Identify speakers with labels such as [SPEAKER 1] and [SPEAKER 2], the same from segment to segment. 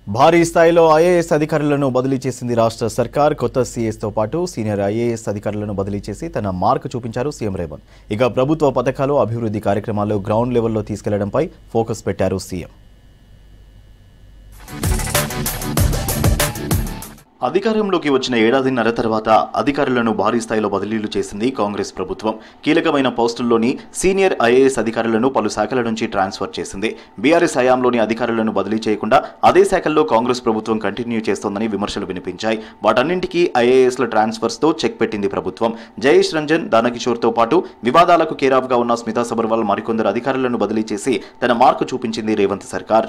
[SPEAKER 1] భారీ స్థాయిలో ఐఏఎస్ అధికారులను బదిలీ చేసింది రాష్ట్ర సర్కార్. కొత్త సీఎస్తో పాటు సీనియర్ ఐఏఎస్ అధికారులను బదిలీ చేసి తన మార్కు చూపించారు సీఎం రేవంత్. ఇక ప్రభుత్వ పథకాలు, అభివృద్ధి కార్యక్రమాలు గ్రౌండ్ లెవెల్లో తీసుకెళ్లడంపై ఫోకస్ పెట్టారు సీఎం. అధికారంలోకి వచ్చిన ఏడాదిన్నర తర్వాత అధికారులను భారీ స్థాయిలో బదిలీలు చేసింది కాంగ్రెస్ ప్రభుత్వం. కీలకమైన పోస్టుల్లోని సీనియర్ ఐఏఎస్ అధికారులను పలు శాఖల నుంచి ట్రాన్స్ఫర్ చేసింది. బీఆర్ఎస్ హయాంలోని అధికారులను బదిలీ చేయకుండా అదే శాఖల్లో కాంగ్రెస్ ప్రభుత్వం కంటిన్యూ చేస్తోందని విమర్శలు వినిపించాయి. వాటన్నింటికీ ఐఏఎస్ల ట్రాన్స్ఫర్స్తో చెక్ పెట్టింది ప్రభుత్వం. జయేష్ రంజన్, దానకిషోర్తో పాటు వివాదాలకు కేరాఫ్గా ఉన్న స్మితా సబర్వాల్ మరికొందరు అధికారులను బదిలీ చేసి తన మార్కు చూపించింది రేవంత్ సర్కార్.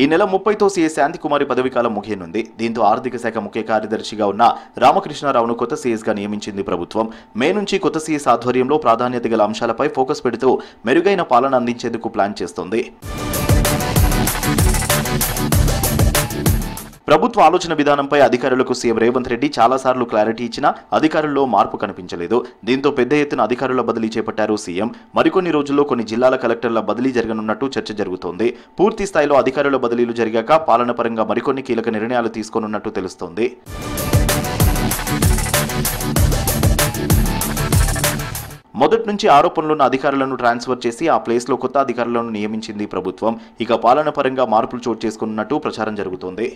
[SPEAKER 1] ఈ నెల 30తో సీఎస్ శాంతికుమారి పదవీకాలం ముగియనుంది. దీంతో ఆర్థిక శాఖ ముఖ్య కార్యదర్శిగా ఉన్న రామకృష్ణారావును కొత్త సీఎస్గా నియమించింది ప్రభుత్వం. మే నుంచి కొత్త సీఎస్ ఆధ్వర్యంలో ప్రాధాన్యత గల అంశాలపై ఫోకస్ పెడుతూ మెరుగైన పాలన అందించేందుకు ప్లాన్ చేస్తోంది. ప్రభుత్వ ఆలోచన విధానంపై అధికారులకు సీఎం రేవంత్ రెడ్డి చాలాసార్లు క్లారిటీ ఇచ్చినా అధికారుల్లో మార్పు కనిపించలేదు. దీంతో పెద్ద ఎత్తున అధికారుల బదిలీ చేపట్టారు సీఎం. మరికొన్ని రోజుల్లో కొన్ని జిల్లాల కలెక్టర్ల బదిలీ జరగనున్నట్టు చర్చ జరుగుతోంది. పూర్తి స్థాయిలో అధికారుల బదిలీలు జరిగాక పాలన పరంగా మరికొన్ని కీలక నిర్ణయాలు తీసుకోనున్నట్టు తెలుస్తోంది. మొదటి నుంచి ఆరోపణలున్న అధికారులను ట్రాన్స్ఫర్ చేసి ఆ ప్లేస్లో కొత్త అధికారులను నియమించింది ప్రభుత్వం. ఇక పాలన పరంగా మార్పులు చోటు చేసుకున్నట్టు ప్రచారం జరుగుతోంది.